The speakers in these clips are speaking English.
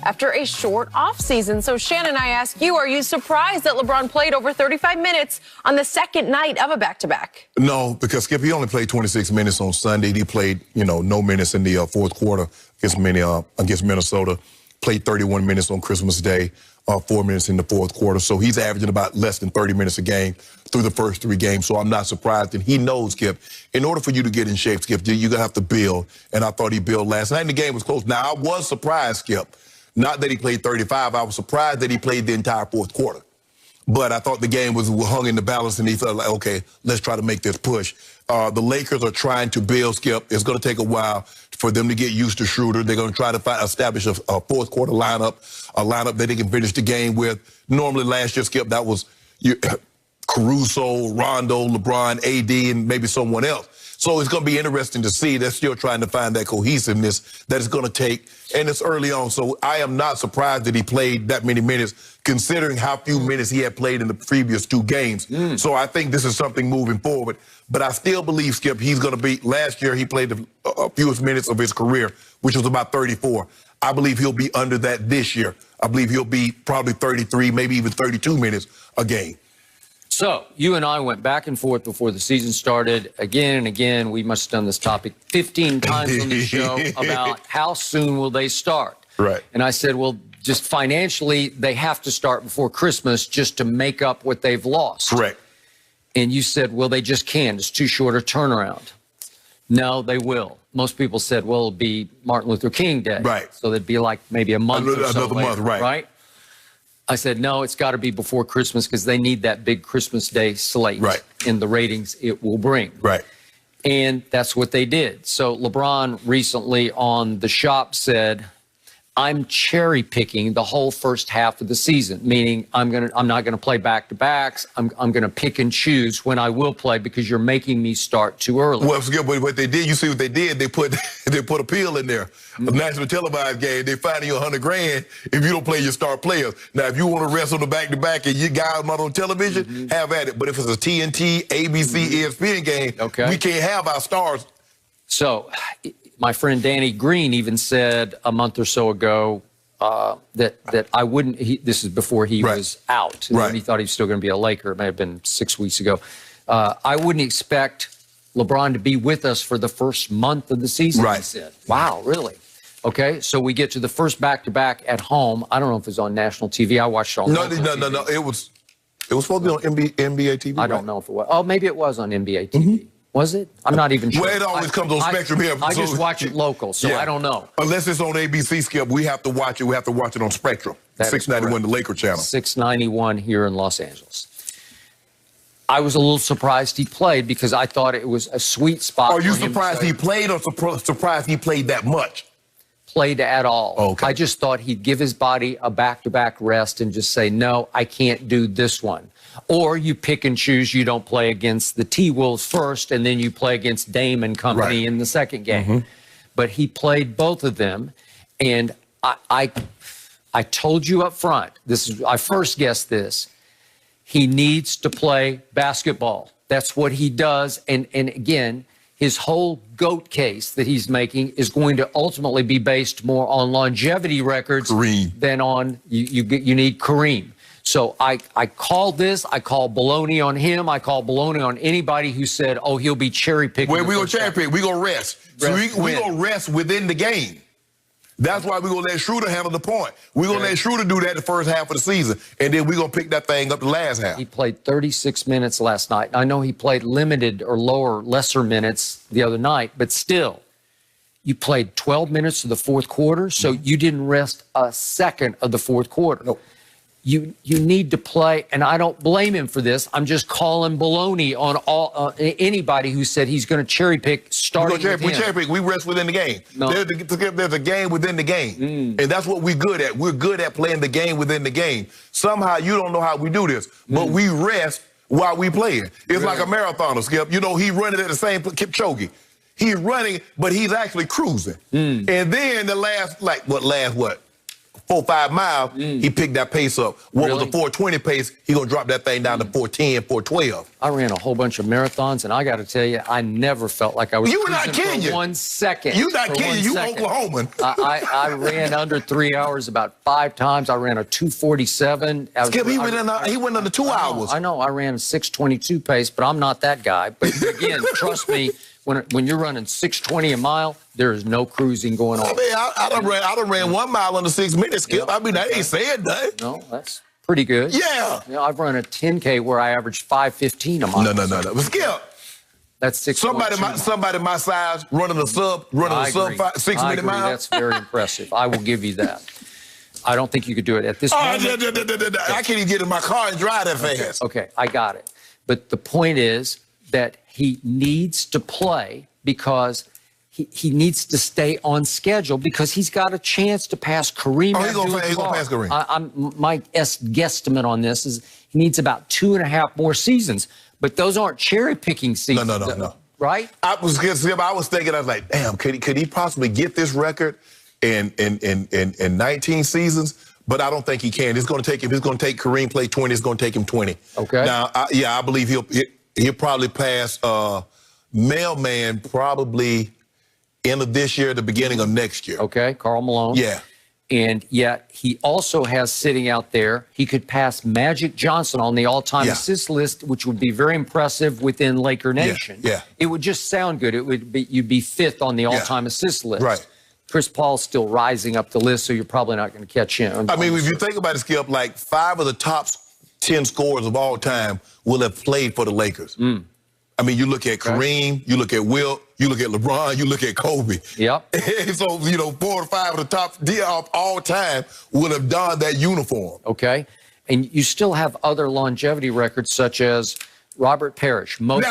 after a short offseason. So, Shannon, I ask you, are you surprised that LeBron played over 35 minutes on the second night of a back-to-back? No, because, Skip, he only played 26 minutes on Sunday. He played, no minutes in the fourth quarter against Minnesota. Played 31 minutes on Christmas Day, 4 minutes in the fourth quarter. So he's averaging about less than 30 minutes a game through the first 3 games. So I'm not surprised. And he knows, Skip, in order for you to get in shape, Skip, you're going to have to build. And I thought he built last night. And the game was close. Now, I was surprised, Skip, not that he played 35. I was surprised that he played the entire fourth quarter. But I thought the game was hung in the balance, and he felt like, okay, let's try to make this push. The Lakers are trying to build, Skip. It's going to take a while for them to get used to Schroeder. They're going to try to establish a fourth quarter lineup, a lineup that they can finish the game with. Normally last year, Skip, that was Caruso, Rondo, LeBron, AD, and maybe someone else. So it's going to be interesting to see. They're still trying to find that cohesiveness that it's going to take, and it's early on. So I am not surprised that he played that many minutes, considering how few minutes he had played in the previous 2 games. So I think this is something moving forward. But I still believe, Skip, he's going to be, last year he played the fewest minutes of his career, which was about 34. I believe he'll be under that this year. I believe he'll be probably 33, maybe even 32 minutes a game. So, you and I went back and forth before the season started. Again and again, we must have done this topic 15 times on the show about how soon will they start. Right. And I said, well, just financially, they have to start before Christmas just to make up what they've lost. Correct. And you said, well, they just can't. It's too short a turnaround. No, they will. Most people said, well, it'll be Martin Luther King Day. Right. So that'd be like maybe a month or so another later, month, right. Right? I said, no, it's got to be before Christmas because they need that big Christmas Day slate in the ratings it will bring. Right. And that's what they did. So LeBron recently on The Shop said, I'm cherry picking the whole first half of the season, meaning I'm not going to play back-to-backs. I'm going to pick and choose when I will play because you're making me start too early. Well, forget what they did. You see what they did? They put a pill in there. A national televised game. They fine you $100,000 if you don't play your star players. Now, if you want to rest on the back-to-back and you guys not on television, have at it. But if it's a TNT, ABC, ESPN game, we can't have our stars. So my friend Danny Green even said a month or so ago that I wouldn't. This is before he was out. And he thought he was still going to be a Laker. It may have been 6 weeks ago. I wouldn't expect LeBron to be with us for the first month of the season. He said, "Wow, really?" Okay, so we get to the first back-to-back at home. I don't know if it was on national TV. I watched it on No. It was supposed to be on NBA TV. I don't know if it was. Oh, maybe it was on NBA TV. Was it? I'm not even sure. Well, it always comes on Spectrum here. I just watch it local, so I don't know. Unless it's on ABC, Skip, we have to watch it. We have to watch it on Spectrum. 691, the Laker channel. 691 here in Los Angeles. I was a little surprised he played because I thought it was a sweet spot. Are you surprised he played or surprised he played that much? Played at all. Okay. I just thought he'd give his body a back-to-back rest and just say, no, I can't do this one. Or you pick and choose. You don't play against the T-Wolves first, and then you play against Dame and company in the second game. But he played both of them, and I told you up front, I first guessed this, he needs to play basketball. That's what he does, and again, his whole GOAT case that he's making is going to ultimately be based more on longevity records than on you need Kareem. So I call this. I call baloney on him. I call baloney on anybody who said, oh, he'll be cherry picking. Well, we're going to cherry pick. We're going to rest. So we're going to rest within the game. That's why we're going to let Schroeder handle the point. We're going to let Schroeder do that the first half of the season, and then we're going to pick that thing up the last half. He played 36 minutes last night. I know he played limited or lesser minutes the other night, but still, you played 12 minutes of the fourth quarter, so you didn't rest a second of the fourth quarter. Nope. You need to play, and I don't blame him for this. I'm just calling baloney on anybody who said he's going to cherry pick starting with him. We cherry pick. We rest within the game. No. There's a game within the game, and that's what we're good at. We're good at playing the game within the game. Somehow you don't know how we do this, but we rest while we playing. It's like a marathoner, Skip. You know, he running at the same Kipchoge. He's running, but he's actually cruising. And then the last 4 or 5 miles, he picked that pace up. What was a 4:20 pace, he gonna drop that thing down to 4:10, 4:12. I ran a whole bunch of marathons, and I got to tell you, I never felt like I was cruising for 1 second. You not kidding. You Oklahoman. I ran under 3 hours about 5 times. I ran a 2:47. Skip, he went under 2 hours. I know. I ran a 6:22 pace, but I'm not that guy. But again, trust me, when you're running 6:20 a mile, there is no cruising going on. I mean, I done ran 1 mile under 6 minutes, Skip. I mean, I ain't saying nothing. No, that's pretty good. Yeah. You know, I've run a 10K where I averaged 5:15 a mile. No. But Skip, that's 6. Somebody my size running a sub 6 minute mile. That's very impressive. I will give you that. I don't think you could do it at this moment. I can't even get in my car and drive that fast. Okay, I got it. But the point is that he needs to play because he needs to stay on schedule because he's got a chance to pass Kareem. Oh, he's gonna pass Kareem. My guesstimate on this is he needs about 2.5 more seasons. But those aren't cherry picking seasons. No. Right? I was thinking, I was like, damn, could he possibly get this record in 19 seasons? But I don't think he can. It's going to take him. It's going to take Kareem play 20. It's going to take him 20. Okay. Now, I believe he'll probably pass Mailman probably end of this year, the beginning of next year. Okay, Karl Malone. Yeah. And yet he also has sitting out there, he could pass Magic Johnson on the all-time assist list, which would be very impressive within Laker Nation. Yeah. It would just sound good. You'd be 5th on the all-time assist list. Right. Chris Paul's still rising up the list, so you're probably not going to catch him. I mean, if you think about it, Skip, like 5 of the top 10 scorers of all time will have played for the Lakers. I mean, you look at Kareem, you look at Wilt, you look at LeBron, you look at Kobe. Yep. So, 4 or 5 of the top of all time will have donned that uniform. Okay. And you still have other longevity records, such as Robert Parrish. I don't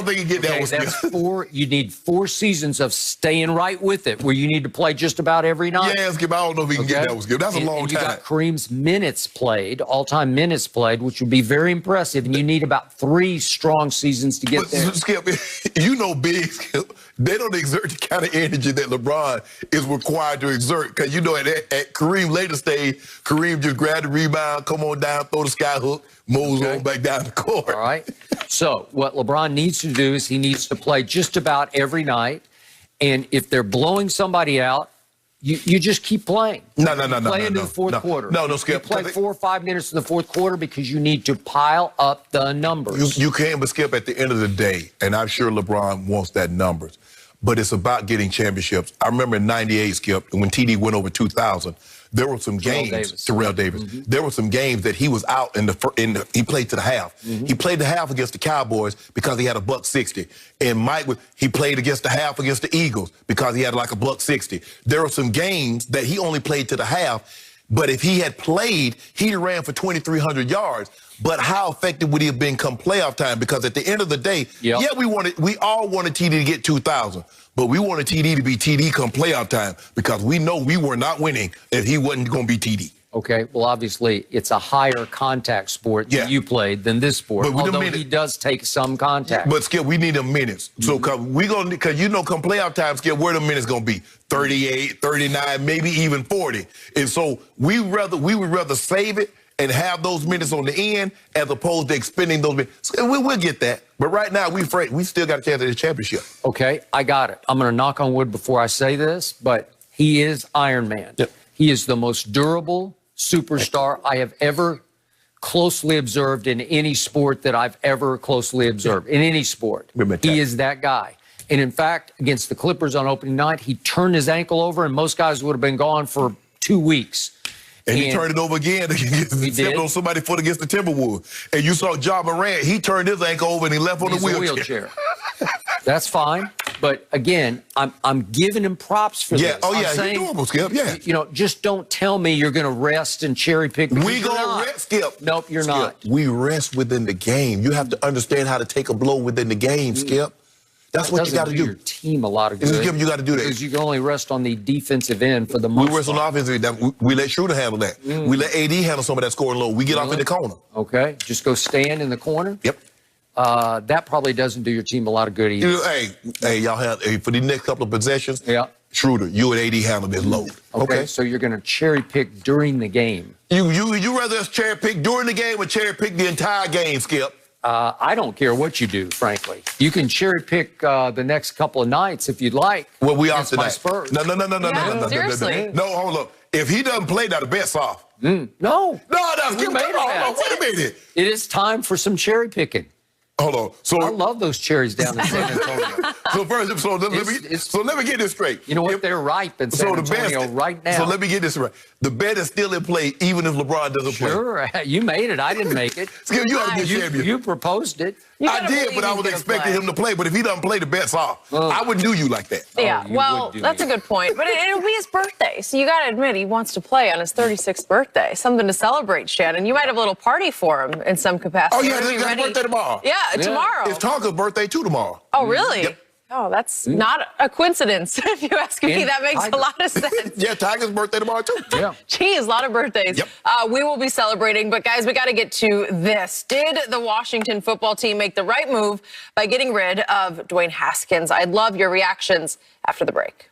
think you get that one. That's 4. You need 4 seasons of staying right with it, where you need to play just about every night. Yeah, Skip, I don't know if he can get that one, Skip. That's a long time. You got Kareem's minutes played, all-time minutes played, which would be very impressive. And you need about 3 strong seasons to get there. Skip, big Skip, they don't exert the kind of energy that LeBron is required to exert. Because at Kareem later stage, Kareem just grab the rebound, come on down, throw the sky hook, moves on back down the court. All right. So what LeBron needs to do is he needs to play just about every night. And if they're blowing somebody out, you just keep playing. No. Play into the fourth quarter. No, Skip. You play 4 or 5 minutes in the fourth quarter because you need to pile up the numbers. You can, but Skip, at the end of the day, and I'm sure LeBron wants that numbers, but it's about getting championships. I remember in '98, Skip, when TD went over 2,000. There were some games, Terrell Davis. There were some games that he was out he played to the half. He played the half against the Cowboys because he had a $160. And Mike he played against the half against the Eagles because he had like a $160. There were some games that he only played to the half, but if he had played, he'd have ran for 2,300 yards. But how effective would he have been come playoff time? Because at the end of the day, we all wanted TD to get 2,000. But we wanted TD to be TD come playoff time because we know we were not winning if he wasn't going to be TD. Okay, well, obviously, it's a higher contact sport that you played than this sport, although he does take some contact. But, Skip, we need them minutes. So, because come playoff time, Skip, where the minutes going to be? 38, 39, maybe even 40. And so we would rather save it and have those minutes on the end as opposed to expending those minutes. We'll get that. But right now, we still got a chance at the championship. Okay, I got it. I'm going to knock on wood before I say this, but he is Iron Man. Yep. He is the most durable superstar I have ever closely observed in any sport that I've ever closely observed, in any sport. He is that guy. And in fact, against the Clippers on opening night, he turned his ankle over, and most guys would have been gone for 2 weeks. And he turned it over again against on somebody's foot against the Timberwolves. And you saw Ja Morant, he turned his ankle over and he left on the wheelchair. That's fine. But again, I'm giving him props for this. He's normal, Skip. Yeah. Just don't tell me you're going to rest and cherry pick. We going to rest, Skip. Nope, you're not. We rest within the game. You have to understand how to take a blow within the game, Skip. That's what you got to do. Your team a lot of good. You got to do that because you can only rest on the defensive end for the most. We rest on the offensive end. We let Schroeder handle that. We let AD handle some of that scoring low. We get off in the corner. Okay, just go stand in the corner. Yep. That probably doesn't do your team a lot of good either. Hey, y'all have for the next couple of possessions. Yeah. Schroeder, you and AD handle this load. Okay, so you're going to cherry pick during the game. You rather us cherry pick during the game or cherry pick the entire game, Skip? I don't care what you do, frankly. You can cherry pick the next couple of nights if you'd like. Well, we are against my tonight. Spurs. No. Seriously. No, hold up. If he doesn't play, now the bet's off. No. No, Skip, made come on. that. Wait a minute. It is time for some cherry picking. Hold on. So I love those cherries down in San Antonio. let me get this straight. You know what? They're ripe in San Antonio right now. So let me get this right. The bet is still in play even if LeBron doesn't play. Sure. You made it. I didn't make it. Skip, you are a good champion. You proposed it. I did, but I was expecting him to play. But if he doesn't play, the bet's off. I wouldn't do you like that. Yeah, you well, would do that's me. a good point. But it'll be his birthday, so you got to admit he wants to play on his 36th birthday. Something to celebrate, Shannon. You might have a little party for him in some capacity. Oh, yeah, Are you his ready? birthday tomorrow. Yeah, tomorrow. It's Tonka's birthday, too, tomorrow. Oh, really? Yep. Oh, that's not a coincidence, if you ask me. And That makes Tiger. a lot of sense. Yeah, Tiger's birthday tomorrow, too. Yeah. Geez, a lot of birthdays. Yep. We will be celebrating, but guys, we got to get to this. Did the Washington football team make the right move by getting rid of Dwayne Haskins? I'd love your reactions after the break.